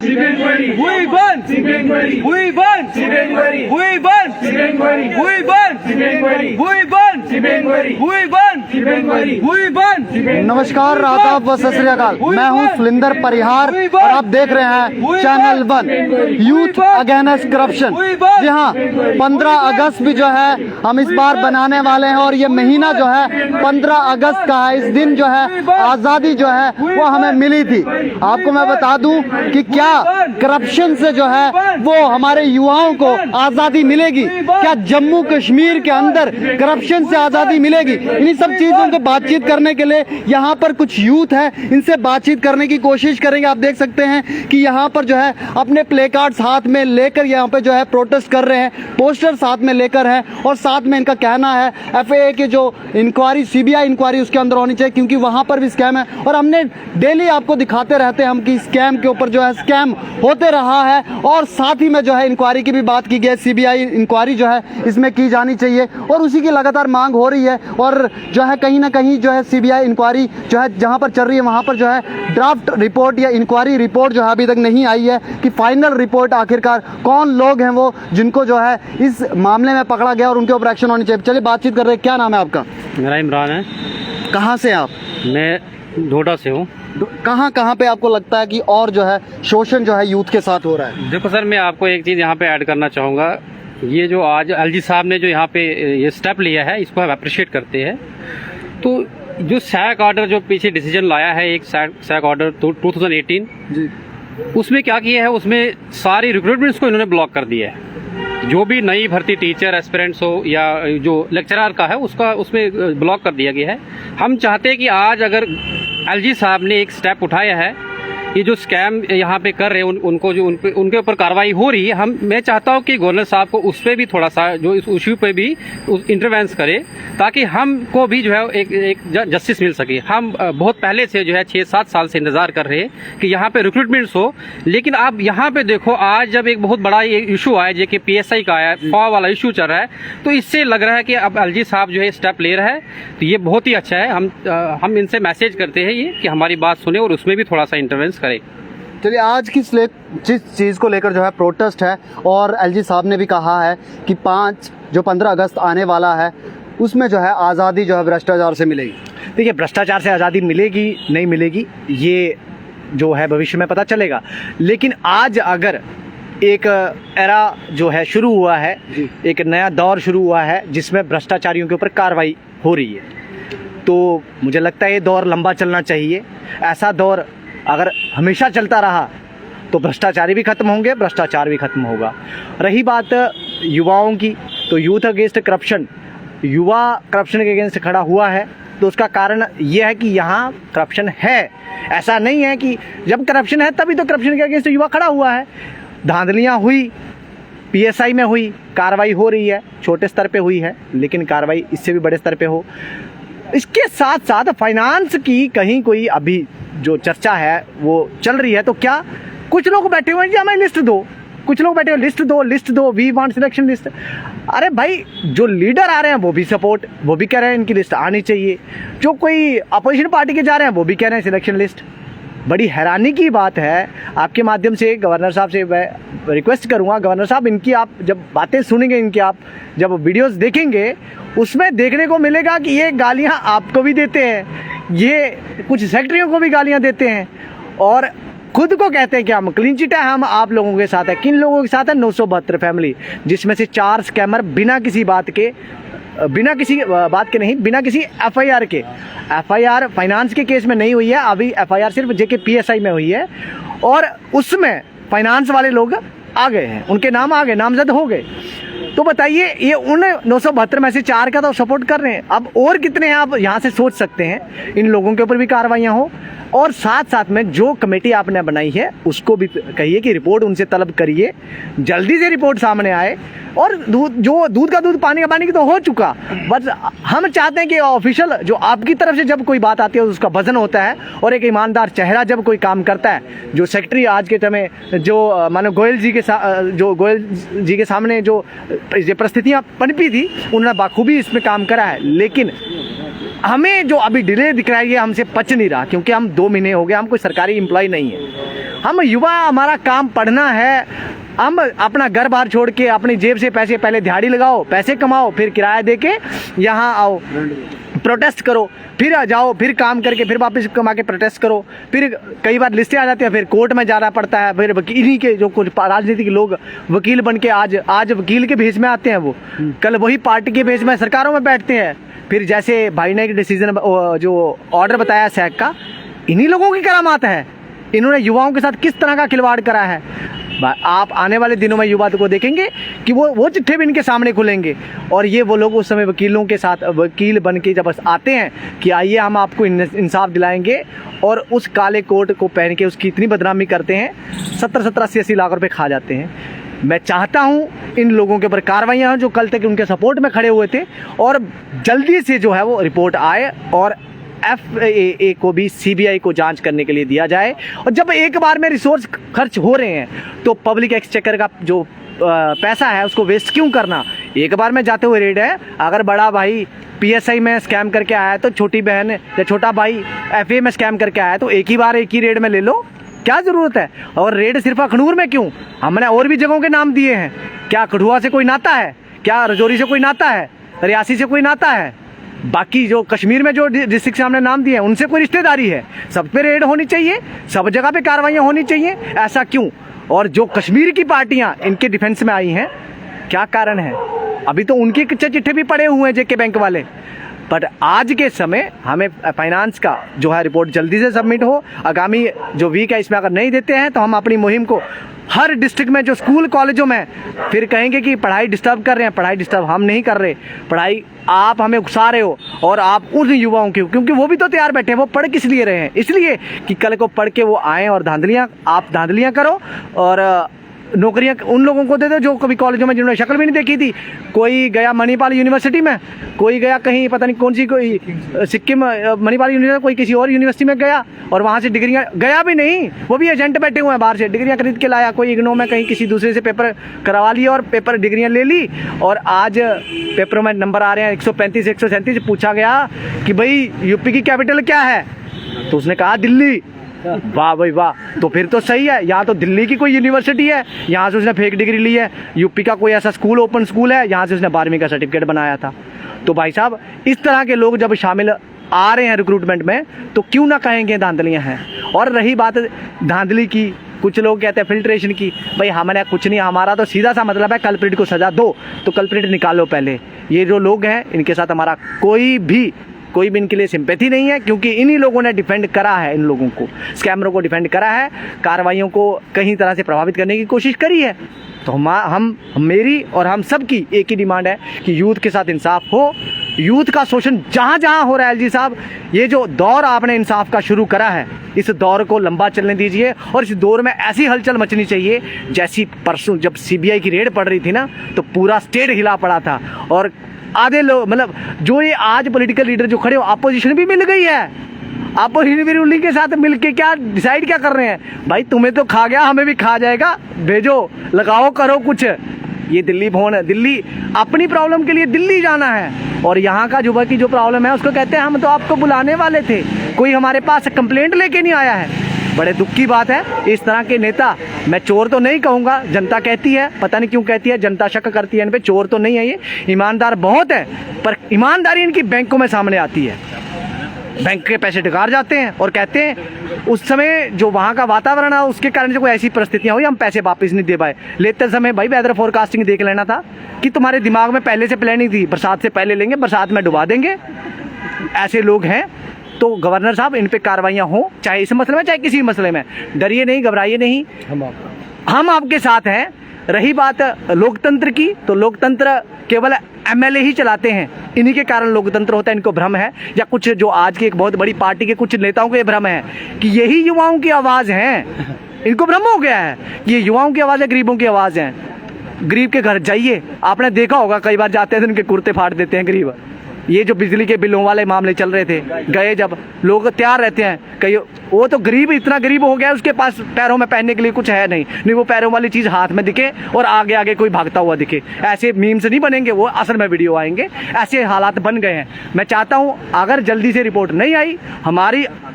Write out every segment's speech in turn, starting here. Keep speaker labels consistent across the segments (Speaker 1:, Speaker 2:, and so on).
Speaker 1: We burn! We burn! We burn! We burn! We burn! We burn!
Speaker 2: नमस्कार, आदाब व सत श्री अकाल। मैं हूं सुलिंदर परिहार और आप देख रहे हैं चैनल 1 यूथ अगेंस्ट करप्शन। जी हाँ, 15 अगस्त भी जो है हम इस बार बनाने वाले हैं और ये महीना जो है 15 अगस्त का है। इस दिन जो है आज़ादी जो है वो हमें मिली थी। आपको मैं बता दूं कि क्या करप्शन से जो है वो हमारे युवाओं को आज़ादी मिलेगी, क्या जम्मू कश्मीर के अंदर करप्शन से आज़ादी मिलेगी। इन्हीं सब चीज़ों को बातचीत करने के लिए यहाँ पर कुछ यूथ है, इनसे बातचीत करने की कोशिश करेंगे। आप देख सकते हैं कि यहाँ पर जो है अपने प्ले कार्ड्स हाथ में लेकर यहाँ पे जो है प्रोटेस्ट कर रहे हैं, पोस्टर्स हाथ में लेकर हैं और साथ में इनका कहना है FIA की जो इंक्वायरी, CBI इंक्वायरी उसके अंदर होनी चाहिए क्योंकि वहाँ पर भी स्कैम है। और हमने डेली आपको दिखाते रहते हैं हम कि स्कैम के ऊपर जो है स्कैम होते रहा है और साथ ही में जो है इंक्वायरी की भी बात की गई। CBI इंक्वायरी जो है इसमें की जानी चाहिए और उसी की लगातार मांग हो रही है। और जो है कहीं ना कहीं जो है CBI इंक्वायरी जो है जहां पर चल रही है वहां पर जो है ड्राफ्ट रिपोर्ट या इंक्वायरी रिपोर्ट जो है अभी तक नहीं आई है कि फाइनल रिपोर्ट आखिरकार कौन लोग हैं वो जिनको जो है इस मामले में पकड़ा गया और उनके ऊपर एक्शन होनी चाहिए। चलिए बातचीत कर रहे हैं। क्या नाम है आपका?
Speaker 3: मेरा इमरान है।
Speaker 2: कहाँ से आप?
Speaker 3: मैं ढोडा से हूँ।
Speaker 2: कहाँ पे आपको लगता है कि और जो है शोषण जो है यूथ के साथ हो रहा है?
Speaker 3: देखो सर, मैं आपको एक चीज़ यहाँ पे ऐड करना चाहूँगा। ये जो आज LG साहब ने जो यहाँ पे ये स्टेप लिया है इसको हम अप्रिशिएट करते हैं। तो जो सैक ऑर्डर जो पीछे डिसीजन लाया है, एक सैक ऑर्डर 2018
Speaker 2: जी,
Speaker 3: उसमें क्या किया है, उसमें सारी रिक्रूटमेंट्स को इन्होंने ब्लॉक कर दिया है। जो भी नई भर्ती टीचर एस्पिरेंट्स हो या जो लेक्चरर का है उसका उसमें ब्लॉक कर दिया गया है। हम चाहते हैं कि आज अगर LG साहब ने एक स्टेप उठाया है, ये जो स्कैम यहाँ पे कर रहे हैं उनको जो उनके ऊपर कार्रवाई हो रही है, मैं चाहता हूँ कि गवर्नर साहब को उस पर भी थोड़ा सा जो इस इशू पे भी इंटरवेंस करे ताकि हमको भी जो है एक जस्टिस मिल सके। हम बहुत पहले से जो है 6-7 साल से इंतजार कर रहे हैं कि यहाँ पे रिक्रूटमेंट्स हो, लेकिन आप यहाँ पे देखो आज जब एक बहुत बड़ा ये इशू आया जो कि PSI का आया, फॉ वाला इशू चल रहा है, तो इससे लग रहा है कि अब LG साहब जो है स्टेप ले रहा है, तो ये बहुत ही अच्छा है। हम इनसे मैसेज करते हैं ये कि हमारी बात सुने और उसमें भी थोड़ा सा इंटरवेंस करें।
Speaker 2: चलिए, आज किस चीज़ को लेकर जो है प्रोटेस्ट है और LG साहब ने भी कहा है कि 15 अगस्त आने वाला है उसमें जो है आज़ादी जो है भ्रष्टाचार से मिलेगी।
Speaker 4: देखिए, भ्रष्टाचार से आज़ादी मिलेगी नहीं मिलेगी ये जो है भविष्य में पता चलेगा, लेकिन आज अगर एक एरा जो है शुरू हुआ है, एक नया दौर शुरू हुआ है जिसमें भ्रष्टाचारियों के ऊपर कार्रवाई हो रही है, तो मुझे लगता है ये दौर लंबा चलना चाहिए। ऐसा दौर अगर हमेशा चलता रहा तो भ्रष्टाचारी भी खत्म होंगे, भ्रष्टाचार भी खत्म होगा। रही बात युवाओं की, तो यूथ अगेंस्ट करप्शन, युवा करप्शन के अगेंस्ट खड़ा हुआ है, तो उसका कारण यह है कि यहाँ करप्शन है। ऐसा नहीं है कि जब करप्शन है तभी तो करप्शन के अगेंस्ट युवा खड़ा हुआ है। धांधलियाँ हुई, PSI में हुई, कार्रवाई हो रही है, छोटे स्तर पे हुई है, लेकिन कार्रवाई इससे भी बड़े स्तर पे हो। इसके साथ साथ फाइनेंस की कहीं कोई अभी जो चर्चा है वो चल रही है, तो क्या कुछ लोग बैठे हुए हैं कि हमें लिस्ट दो, कुछ लोग बैठे हुए लिस्ट दो, वी वांट सिलेक्शन लिस्ट। अरे भाई, जो लीडर आ रहे हैं वो भी सपोर्ट, वो भी कह रहे हैं इनकी लिस्ट आनी चाहिए। जो कोई अपोजिशन पार्टी के जा रहे हैं वो भी कह रहे हैं सिलेक्शन लिस्ट। बड़ी हैरानी की बात है। आपके माध्यम से गवर्नर साहब से मैं रिक्वेस्ट करूंगा, गवर्नर साहब इनकी आप जब बातें सुनेंगे, इनकी आप जब वीडियोस देखेंगे उसमें देखने को मिलेगा कि ये गालियां आपको भी देते हैं, ये कुछ सेक्रेटरियों को भी गालियां देते हैं और खुद को कहते हैं कि हम क्लीन चिट है, हम आप लोगों के साथ है। किन लोगों के साथ है? 972 फैमिली, जिसमें से 4 स्कैमर बिना किसी बात के नहीं, बिना किसी FIR के। FIR फाइनेंस के केस में नहीं हुई है, अभी FIR सिर्फ JK PSI में हुई है और उसमें फाइनेंस वाले लोग आ गए हैं, उनके नाम आ गए, नामजद हो गए। तो बताइए, ये उन 972 में से 4 का तो सपोर्ट कर रहे हैं। अब और कितने हैं आप यहाँ से सोच सकते हैं। इन लोगों के ऊपर भी कार्रवाइयाँ हो और साथ साथ में जो कमेटी आपने बनाई है उसको भी कहिए कि रिपोर्ट उनसे तलब करिए, जल्दी से रिपोर्ट सामने आए। और दूध का दूध पानी का पानी की तो हो चुका, बस हम चाहते हैं कि ऑफिशियल जो आपकी तरफ से जब कोई बात आती है उसका वजन होता है और एक ईमानदार चेहरा जब कोई काम करता है। जो सेक्रेटरी आज के समय जो मानो गोयल जी के सामने जो परिस्थितियाँ पनपी थी, उन्होंने बाखूबी इसमें काम करा है, लेकिन हमें जो अभी डिले दिख रहा है ये हमसे पच नहीं रहा, क्योंकि हम 2 महीने हो गए, हम कोई सरकारी एम्प्लॉय नहीं है। हम युवा, हमारा काम पढ़ना है। हम अपना घर बार छोड़ के अपनी जेब से पैसे, पहले दिहाड़ी लगाओ, पैसे कमाओ, फिर किराया दे के यहाँ आओ, प्रोटेस्ट करो, फिर आ जाओ, फिर काम करके फिर वापस कमा के प्रोटेस्ट करो, फिर कई बार लिस्टें आ जाती हैं, फिर कोर्ट में जाना पड़ता है, फिर वकील के जो कुछ राजनीतिक लोग वकील बन के आज वकील के भेष में आते हैं, वो कल वही पार्टी के भेष में सरकारों में बैठते हैं। फिर जैसे भाई ने डिसीजन जो ऑर्डर बताया सैक का, इन्हीं लोगों की करामात है। इन्होंने युवाओं के साथ किस तरह का खिलवाड़ करा है। आप आने वाले दिनों में युवा को देखेंगे कि वो चिट्ठे भी इनके सामने खुलेंगे, और ये वो लोग उस समय वकीलों के साथ वकील बन के जब आते हैं कि आइए हम आपको इंसाफ दिलाएंगे, और उस काले कोट को पहन के उसकी इतनी बदनामी करते हैं, 70-70, 80-80 लाख रुपए खा जाते हैं। मैं चाहता हूं इन लोगों के ऊपर कार्रवाइयाँ जो कल तक उनके सपोर्ट में खड़े हुए थे, और जल्दी से जो है वो रिपोर्ट आए और FAA को भी CBI को जांच करने के लिए दिया जाए। और जब एक बार में रिसोर्स खर्च हो रहे हैं तो पब्लिक एक्सचेकर का जो पैसा है उसको वेस्ट क्यों करना। एक बार में जाते हुए रेड है, अगर बड़ा भाई PSI में स्कैम करके आया है तो छोटी बहन या छोटा भाई FAA में स्कैम करके आया है तो एक ही बार एक ही रेड में ले लो, क्या ज़रूरत है। और रेड सिर्फ अखनूर में क्यों, हमने और भी जगहों के नाम दिए हैं। क्या कठुआ से कोई नाता है, क्या रजौरी से कोई नाता है, रियासी से कोई नाता है, बाकी जो कश्मीर में जो डिस्ट्रिक्ट से हमने नाम दिए हैं उनसे कोई रिश्तेदारी है। सब पे रेड होनी चाहिए, सब जगह पे कार्रवाइयाँ होनी चाहिए, ऐसा क्यों। और जो कश्मीर की पार्टियां इनके डिफेंस में आई हैं, क्या कारण है। अभी तो उनके कच्चे चिट्ठे भी पड़े हुए हैं JK बैंक वाले। बट आज के समय हमें फाइनेंस का जो है रिपोर्ट जल्दी से सबमिट हो। आगामी जो वीक है इसमें अगर नहीं देते हैं तो हम अपनी मुहिम को हर डिस्ट्रिक्ट में जो स्कूल कॉलेजों में फिर कहेंगे कि पढ़ाई डिस्टर्ब कर रहे हैं। पढ़ाई डिस्टर्ब हम नहीं कर रहे, पढ़ाई आप हमें उकसा रहे हो, और आप उन युवाओं की, क्योंकि वो भी तो तैयार बैठे हैं। वो पढ़ किस लिए रहे हैं, इसलिए कि कल को पढ़ के वो आएँ और आप धांधलियाँ करो और नौकरियां उन लोगों को दे दो जो कभी कॉलेजों में जिन्होंने शक्ल भी नहीं देखी थी। कोई गया मणिपाल यूनिवर्सिटी में, कोई गया कहीं पता नहीं कौन सी, कोई सिक्किम मणिपाल यूनिवर्सिटी, कोई किसी और यूनिवर्सिटी में गया और वहाँ से डिग्रियां, गया भी नहीं, वो भी एजेंट बैठे हुए हैं बाहर से, डिग्रियां खरीद के लाया। कोई इग्नो में कहीं किसी दूसरे से पेपर करवा लिया और पेपर डिग्रियाँ ले ली, और आज पेपरों में नंबर आ रहे हैं 135 137। पूछा गया कि भाई यूपी की कैपिटल क्या है, तो उसने कहा दिल्ली। वाह भाई वाह, तो फिर तो सही है। यहाँ तो दिल्ली की कोई यूनिवर्सिटी है, यहाँ से उसने फेक डिग्री ली है। यूपी का कोई ऐसा स्कूल, ओपन स्कूल है, यहाँ से उसने 12वीं का सर्टिफिकेट बनाया था। तो भाई साहब, इस तरह के लोग जब शामिल आ रहे हैं रिक्रूटमेंट में तो क्यों ना कहेंगे धांधलियाँ हैं। और रही बात धांधली की, कुछ लोग कहते हैं फिल्ट्रेशन की, भाई हमने कुछ नहीं, हमारा तो सीधा सा मतलब है कल्प्रिट को सजा दो, तो कल्प्रिट निकालो पहले। ये जो लोग हैं इनके साथ हमारा कोई भी इनके लिए सिंपैथी नहीं है, क्योंकि इन्हीं लोगों ने डिफेंड करा है, इन लोगों को, स्कैमरों को डिफेंड करा है, कार्रवाइयों को कहीं तरह से प्रभावित करने की कोशिश करी है। तो मेरी और हम सब की एक ही डिमांड है कि यूथ के साथ इंसाफ हो। यूथ का शोषण जहाँ जहाँ हो रहा है, LG साहब, ये जो दौर आपने इंसाफ का शुरू करा है, इस दौर को लंबा चलने दीजिए। और इस दौर में ऐसी हलचल मचनी चाहिए जैसी परसों जब CBI की रेड पड़ रही थी ना, तो पूरा स्टेट हिला पड़ा था। और आधे लोग, मतलब जो ये आज पॉलिटिकल लीडर जो खड़े हो, अपोजिशन भी मिल गई है, अपोजिशन भी रूलिंग के साथ मिलके क्या डिसाइड क्या कर रहे हैं, भाई तुम्हें तो खा गया, हमें भी खा जाएगा, भेजो, लगाओ, करो कुछ। ये दिल्ली भवन, दिल्ली अपनी प्रॉब्लम के लिए दिल्ली जाना है, और यहाँ का युवा की जो प्रॉब्लम है उसको कहते हैं हम तो आपको बुलाने वाले थे, कोई हमारे पास कंप्लेंट लेके नहीं आया है। बड़े दुख की बात है, इस तरह के नेता, मैं चोर तो नहीं कहूँगा, जनता कहती है, पता नहीं क्यों कहती है, जनता शक करती है इन पे, चोर तो नहीं है ये, ईमानदार बहुत है, पर ईमानदारी इनकी बैंकों में सामने आती है। बैंक के पैसे डकार जाते हैं और कहते हैं उस समय जो वहाँ का वातावरण है उसके कारण से कोई ऐसी परिस्थितियाँ हुई, हम पैसे वापस नहीं दे पाए। लेते समय भाई वेदर फोरकास्टिंग देख लेना था कि तुम्हारे दिमाग में पहले से प्लानिंग थी, बरसात से पहले लेंगे, बरसात में डुबा देंगे। ऐसे लोग हैं। तो गवर्नर साहब, इन पे कार्रवाइयाँ हो, चाहे इस मसले में चाहे किसी मसले में, डरिए नहीं, घबराइए नहीं, हम आपके साथ हैं। रही बात लोकतंत्र की, तो लोकतंत्र केवल MLA ही चलाते हैं, इन्हीं के कारण लोकतंत्र होता है, इनको भ्रम है, या कुछ जो आज की एक बहुत बड़ी पार्टी के कुछ नेताओं को ये भ्रम है कि यही युवाओं की आवाज़ है। इनको भ्रम हो गया है कि ये युवाओं की आवाज़ है, गरीबों की आवाज़ है। गरीब के घर जाइए, आपने देखा होगा, कई बार जाते हैं तो उनके कुर्ते फाड़ देते हैं गरीब, ये जो बिजली के बिलों वाले मामले चल रहे थे, गए जब लोग तैयार रहते हैं, कहीं वो तो गरीब इतना गरीब हो गया उसके पास पैरों में पहनने के लिए कुछ है नहीं वो पैरों वाली चीज़ हाथ में दिखे और आगे आगे कोई भागता हुआ दिखे। ऐसे मीम्स नहीं बनेंगे, वो असल में वीडियो आएंगे। ऐसे हालात बन गए हैं। मैं चाहता हूँ अगर जल्दी से रिपोर्ट नहीं आई,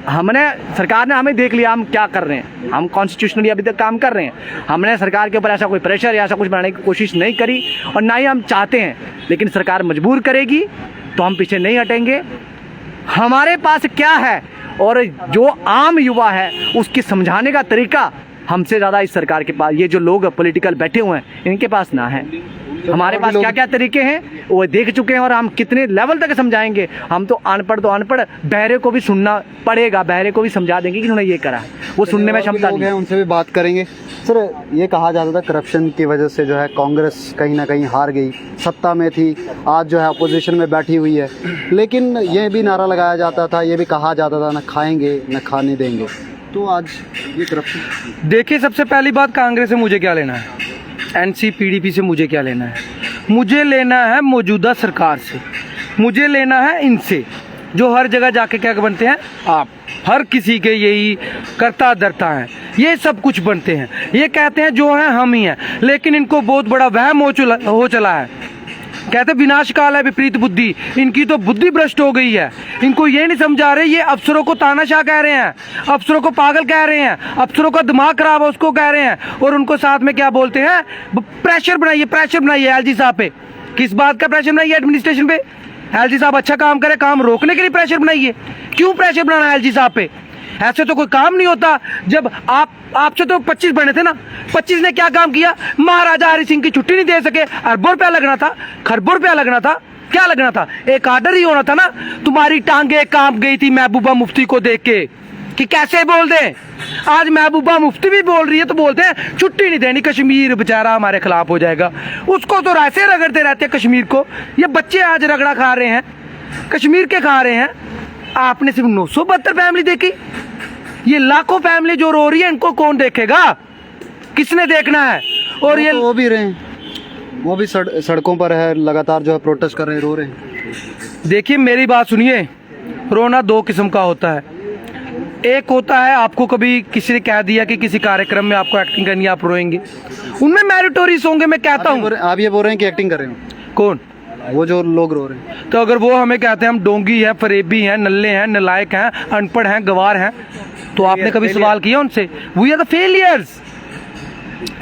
Speaker 4: हमने सरकार ने हमें देख लिया हम क्या कर रहे हैं, हम कॉन्स्टिट्यूशनली अभी तक काम कर रहे हैं। हमने सरकार के ऊपर ऐसा कोई प्रेशर या ऐसा कुछ बनाने की कोशिश नहीं करी और ना ही हम चाहते हैं, लेकिन सरकार मजबूर करेगी तो हम पीछे नहीं हटेंगे। हमारे पास क्या है और जो आम युवा है उसकी समझाने का तरीका हमसे ज़्यादा इस सरकार के पास, ये जो लोग पॉलिटिकल बैठे हुए हैं इनके पास ना है। हमारे पास क्या क्या तरीके हैं वो देख चुके हैं और हम कितने लेवल तक समझाएंगे। हम तो अनपढ़, बहरे को भी सुनना पड़ेगा, बहरे को भी समझा देंगे कि उन्होंने ये करा, वो सुनने में क्षमता नहीं है।
Speaker 2: उनसे भी बात करेंगे। सर, ये कहा जाता था करप्शन की वजह से जो है कांग्रेस कहीं ना कहीं हार गई, सत्ता में थी, आज जो है अपोजिशन में बैठी हुई है, लेकिन ये भी नारा लगाया जाता था, ये भी कहा जाता था न खाएंगे न खाने देंगे, तो आज ये करप्शन।
Speaker 1: देखिए, सबसे पहली बात, कांग्रेस से मुझे क्या लेना है, एनसी पीडीपी से मुझे क्या लेना है? मुझे लेना है मौजूदा सरकार से, मुझे लेना है इनसे जो हर जगह जाके क्या बनते हैं, आप हर किसी के यही करता धरता है, ये सब कुछ बनते हैं, ये कहते हैं जो है हम ही हैं, लेकिन इनको बहुत बड़ा वहम हो चला है। कहते विनाश काल है विपरीत बुद्धि, इनकी तो बुद्धि भ्रष्ट हो गई है। इनको ये नहीं समझा रहे, ये अफसरों को तानाशाह कह रहे हैं, अफसरों को पागल कह रहे हैं, अफसरों का दिमाग खराब है उसको कह रहे हैं, और उनको साथ में क्या बोलते हैं, प्रेशर बनाइए एलजी साहब पे। किस बात का प्रेशर बनाइए? एडमिनिस्ट्रेशन पे। एलजी साहब अच्छा काम करे, काम रोकने के लिए प्रेशर बनाइए। क्यों प्रेशर बनाना है एलजी साहब पे? ऐसे तो कोई काम नहीं होता। जब आपसे तो 25 बने थे ना, 25 ने क्या काम किया? महाराजा हरि सिंह की छुट्टी नहीं दे सके, अरबों रुपया लगना था, खरबों रुपया लगना था, क्या लगना था? एक ऑर्डर ही होना था ना। तुम्हारी टांगे कांप गई थी महबूबा मुफ्ती को देख के कि कैसे बोल दे। आज महबूबा मुफ्ती भी बोल रही है तो बोलते हैं छुट्टी नहीं देनी, कश्मीर बेचारा हमारे खिलाफ हो जाएगा। उसको तो ऐसे रगड़ते रहते हैं कश्मीर को। ये बच्चे आज रगड़ा खा रहे हैं, कश्मीर के खा रहे हैं। आपने सिर्फ 972 फैमिली देखी, ये लाखों फैमिली जो रो रही है इनको कौन देखेगा? किसने देखना है? और ये
Speaker 2: वो भी रहे हैं, वो भी सड़कों पर है, लगातार जो है प्रोटेस्ट कर रहे हैं, रो रहे हैं।
Speaker 1: देखिए मेरी बात सुनिए, रोना दो किस्म का होता है। एक होता है आपको कभी किसी ने कह दिया कि किसी कार्यक्रम में आपको एक्टिंग करनी है, आप रोएंगे, उनमें मैरिटोरियस होंगे। मैं कहता हूँ
Speaker 2: आप ये बोल रहे हैं कि एक्टिंग कर रहे हो?
Speaker 1: कौन?
Speaker 2: वो जो लोग रो रहे हैं।
Speaker 1: तो अगर वो हमें कहते हैं हम डोंगी हैं, फरेबी हैं, नल्ले हैं, नलायक हैं, अनपढ़ हैं, गवार हैं, तो आपने कभी सवाल किया उनसे? We are the failures,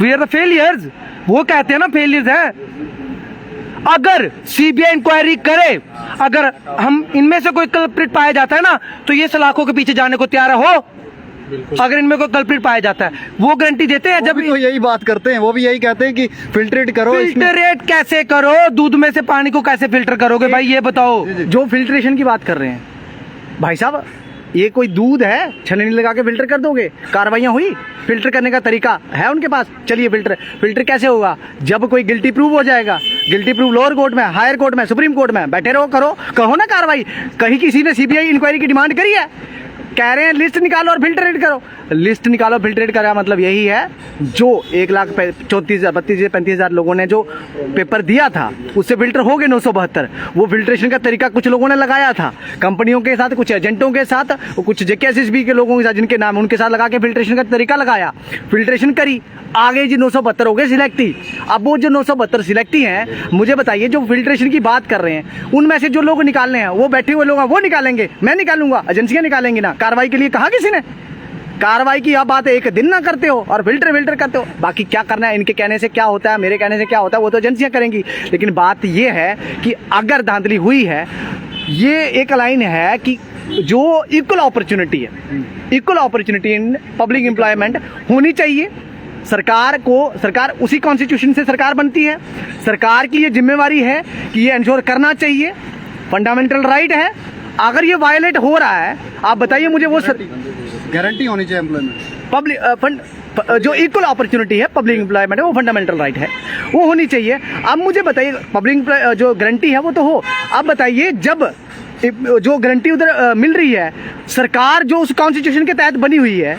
Speaker 1: we are the failures. वो कहते हैं ना फेलियर्स हैं। अगर सीबीआई इंक्वायरी करे, अगर हम इनमें से कोई कल्प्रिट पाया जाता है ना, तो ये सलाखों के पीछे जाने को तैयार हो। अगर इनमें कोई कल्प्रिट पाया जाता है, वो गारंटी देते हैं। जब
Speaker 2: तो यही बात करते हैं, वो भी यही कहते हैं कि फिल्ट्रेट करो।
Speaker 1: फिल्टरेट कैसे करो? दूध में से पानी को कैसे फिल्टर करोगे भाई, ये बताओ।
Speaker 4: जो फिल्ट्रेशन की बात कर रहे हैं भाई साहब, ये कोई दूध है छलनी लगा के फिल्टर कर दोगे? कार्रवाइयाँ हुई? फिल्टर करने का तरीका है उनके पास? चलिए फिल्टर कैसे होगा? जब कोई गिल्टी प्रूव हो जाएगा, गिल्टी प्रूव लोअर कोर्ट में, हायर कोर्ट में, सुप्रीम कोर्ट में, बैठे रहो, कहो ना कार्रवाई। कहीं किसी ने सीबीआई इंक्वायरी की डिमांड करी है? कह रहे हैं लिस्ट निकालो और फिल्टरेट करो। लिस्ट निकालो, फिल्टरेट करा मतलब यही है, जो 1,34,32,35,000 लोगों ने जो पेपर दिया था उससे फिल्टर हो गए 972। वो फिल्ट्रेशन का तरीका कुछ लोगों ने लगाया था, कंपनियों के साथ, कुछ एजेंटों के साथ, कुछ जेकेएसएसबी के लोगों के साथ, जिनके नाम उनके साथ लगा के फिल्ट्रेशन का तरीका लगाया, फिल्ट्रेशन करी, आगे जी 972 हो गए सिलेक्टी। अब वो जो 972 सिलेक्टी हैं, मुझे बताइए जो फिल्ट्रेशन की बात कर रहे हैं, उनमें से जो लोग निकालने हैं, वो बैठे हुए लोग हैं, वो निकालेंगे, मैं निकालूंगा, एजेंसियां निकालेंगी ना। कार्रवाई के लिए कहा किसी ने? कार्रवाई की आप बात एक दिन ना करते हो और फिल्टर करते हो। बाकी क्या करना है, इनके कहने से क्या होता है, मेरे कहने से क्या होता है, वो तो एजेंसियां करेंगी। लेकिन बात ये है कि अगर धांधली हुई है, ये एक लाइन है कि जो इक्वल अपॉर्चुनिटी है, equal opportunity in public employment होनी चाहिए। सरकार उसी कॉन्स्टिट्यूशन से सरकार बनती है, सरकार की ये जिम्मेवारी है कि ये इंश्योर करना चाहिए, फंडामेंटल राइट है। अगर ये वायलेट हो रहा है, आप बताइए मुझे, वो
Speaker 2: गारंटी होनी चाहिए एम्प्लॉयमेंट,
Speaker 4: पब्लिक जो इक्वल अपॉर्चुनिटी है, पब्लिक एम्प्लॉयमेंट है, वो फंडामेंटल राइट है, वो होनी चाहिए। अब मुझे बताइए, पब्लिक जो गारंटी है वो तो हो। अब बताइए, जब जो गारंटी उधर मिल रही है, सरकार जो उस कॉन्स्टिट्यूशन के तहत बनी हुई है,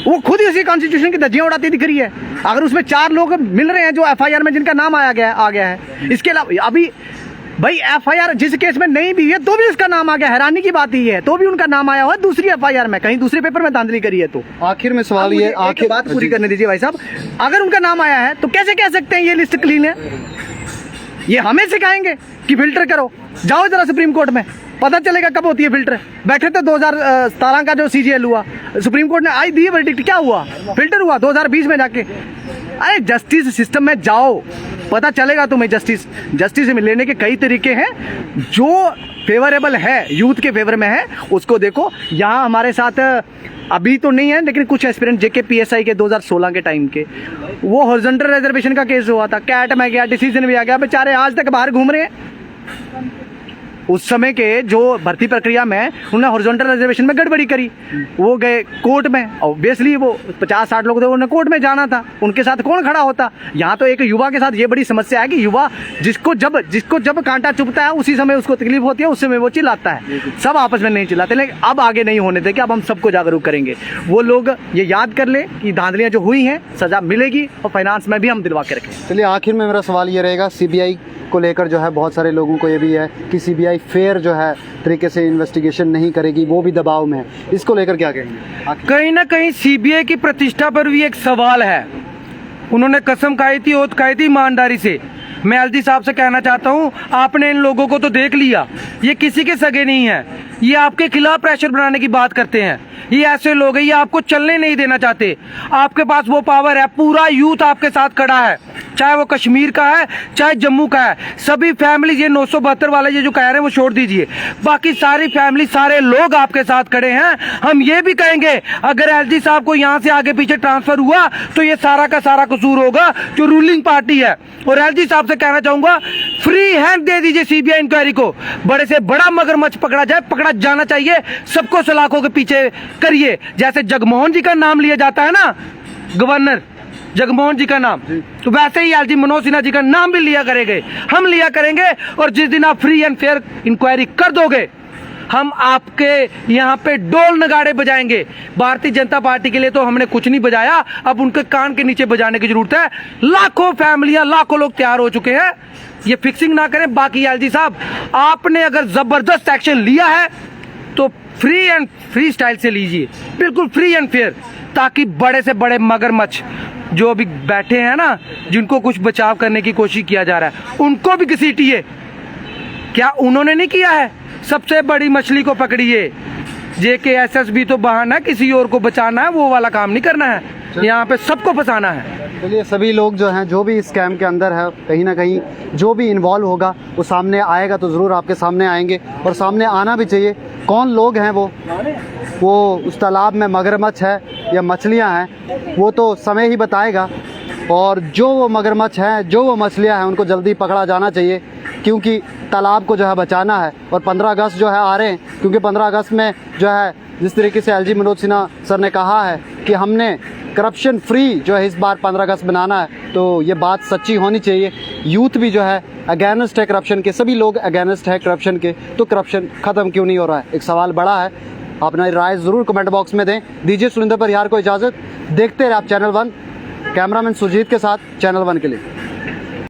Speaker 4: वो खुद ही उसी कॉन्स्टिट्यूशन की धज्जियां उड़ाती दिख रही है। अगर उसमें 4 लोग मिल रहे हैं जो एफआईआर में जिनका नाम आ गया है, इसके अलावा अभी भाई एफआईआर जिस केस में नहीं भी है तो भी उसका नाम आ गया। हैरानी की बात ये है, तो भी उनका नाम आया हुआ है दूसरी एफआईआर में, कहीं दूसरे पेपर में धांधली करी है। तो
Speaker 2: आखिर में सवाल ये,
Speaker 4: आखिर बात पूरी करने दीजिए भाई साहब। अगर उनका नाम आया है तो कैसे कह सकते हैं ये लिस्ट क्लीन है? ये हमें सिखाएंगे कि फिल्टर करो? जाओ जरा सुप्रीम कोर्ट में, पता चलेगा कब होती है फिल्टर। बैठे थे 2017 का जो सीजीएल हुआ, सुप्रीम कोर्ट ने आई दी वर्डिक्ट, क्या हुआ? फिल्टर हुआ 2020 में जाके। अरे जस्टिस सिस्टम में जाओ, पता चलेगा तुम्हें। जस्टिस लेने के कई तरीके हैं, जो फेवरेबल है, यूथ के फेवर में है उसको देखो। यहाँ हमारे साथ अभी तो नहीं है, लेकिन कुछ एस्पिरेंट जेके पीएसआई के 2016 के टाइम के, वो हॉरिजॉन्टल रिजर्वेशन का केस हुआ था, कैट में गया, डिसीजन भी आ गया, बेचारे आज तक बाहर घूम रहे हैं। उस समय के जो भर्ती प्रक्रिया में उन्होंने हॉरिजॉन्टल रिजर्वेशन में गड़बड़ी करी, वो गए कोर्ट में। ऑब्वियसली वो 50-60 लोग थे, उन्हें कोर्ट में जाना था, उनके साथ कौन खड़ा होता? यहाँ तो एक युवा के साथ ये बड़ी समस्या है कि युवा जिसको जब कांटा चुभता है उसी समय उसको तकलीफ होती है, उस समय वो चिल्लाता है। सब आपस में नहीं चिल्लाते, लेकिन अब आगे नहीं होने देंगे, अब हम सबको जागरूक करेंगे। वो लोग ये याद कर ले कि धांधलियाँ जो हुई हैं सजा मिलेगी, और फाइनेंस में भी हम दिलवा के रखें।
Speaker 2: चलिए आखिर में मेरा सवाल ये रहेगा, सीबीआई को लेकर जो है बहुत सारे लोगों को ये भी है कि सीबीआई फेयर जो है तरीके से इन्वेस्टिगेशन नहीं करेगी, वो भी दबाव में है। इसको लेकर क्या कहेंगे?
Speaker 1: कहीं ना कहीं सीबीआई की प्रतिष्ठा पर भी एक सवाल है। उन्होंने कसम खाई थी, ओथ खाई थी ईमानदारी से। मैं एलजी साहब से कहना चाहता हूं, आपने इन लोगों को तो देख लिया, ये किसी के सगे नहीं है, ये आपके खिलाफ प्रेशर बनाने की बात करते हैं। ये ऐसे लोग हैं, ये आपको चलने नहीं देना चाहते। आपके पास वो पावर है, पूरा यूथ आपके साथ खड़ा है, चाहे वो कश्मीर का है चाहे जम्मू का है। सभी फैमिली, ये 972 वाले ये जो कह रहे हैं वो छोड़ दीजिए, बाकी सारी फैमिली, सारे लोग आपके साथ खड़े हैं। हम ये भी कहेंगे, अगर एलजी साहब को यहाँ से आगे पीछे ट्रांसफर हुआ तो ये सारा का सारा कसूर होगा जो रूलिंग पार्टी है। और एलजी साहब से कहना चाहूंगा, फ्री हैंड दे दीजिए सीबीआई इंक्वायरी को। बड़े से बड़ा मगरमच्छ पकड़ा जाए, पकड़ा जाना चाहिए, सबको सलाखों के पीछे करिए। जैसे जगमोहन जी का नाम लिया जाता है ना, गवर्नर जगमोहन जी का नाम, तो वैसे ही एलजी मनोज सिन्हा जी का नाम भी लिया करेंगे, हम लिया करेंगे। और जिस दिन आप फ्री एंड फेयर इंक्वायरी कर दोगे, हम आपके यहाँ पे डोल नगाड़े बजाएंगे। भारतीय जनता पार्टी के लिए तो हमने कुछ नहीं बजाया, अब उनके कान के नीचे बजाने की जरूरत है। लाखों फैमिलियां, लाखों लोग तैयार हो चुके हैं, ये फिक्सिंग ना करें। बाकी एलजी साहब, आपने अगर जबरदस्त एक्शन लिया है तो फ्री एंड फ्री स्टाइल से लीजिए, बिल्कुल फ्री एंड फेयर, ताकि बड़े से बड़े मगरमच्छ जो अभी बैठे हैं ना, जिनको कुछ बचाव करने की कोशिश किया जा रहा है, उनको भी घसीटिए। क्या उन्होंने नहीं किया है? सबसे बड़ी मछली को पकड़िए। जेकेएसएस भी तो बहाना है, किसी और को बचाना है, वो वाला काम नहीं करना है, यहाँ पे सबको फंसाना है।
Speaker 2: चलिए सभी लोग जो हैं, जो भी इस स्कैम के अंदर है, कहीं ना कहीं जो भी इन्वॉल्व होगा वो सामने आएगा, तो ज़रूर आपके सामने आएंगे, और सामने आना भी चाहिए। कौन लोग हैं वो उस तालाब में मगरमच्छ है या मछलियां हैं, वो तो समय ही बताएगा। और जो वो मगरमच्छ हैं, जो वो मछलियां हैं, उनको जल्दी पकड़ा जाना चाहिए, क्योंकि तालाब को जो है बचाना है। और 15 अगस्त जो है आ रहे हैं, क्योंकि 15 अगस्त में जो है जिस तरीके से एलजी मनोज सिन्हा सर ने कहा है कि हमने करप्शन फ्री जो है इस बार 15 अगस्त बनाना है, तो ये बात सच्ची होनी चाहिए। यूथ भी जो है अगेंस्ट है करप्शन के, सभी लोग अगेंस्ट है करप्शन के, तो करप्शन ख़त्म क्यों नहीं हो रहा है? एक सवाल बड़ा है। अपना राय ज़रूर कमेंट बॉक्स में दें। दीजिए सुरिंदर परिहार को इजाज़त। देखते रहे आप चैनल 1, कैमरामैन सुजीत के साथ, चैनल 1 के लिए।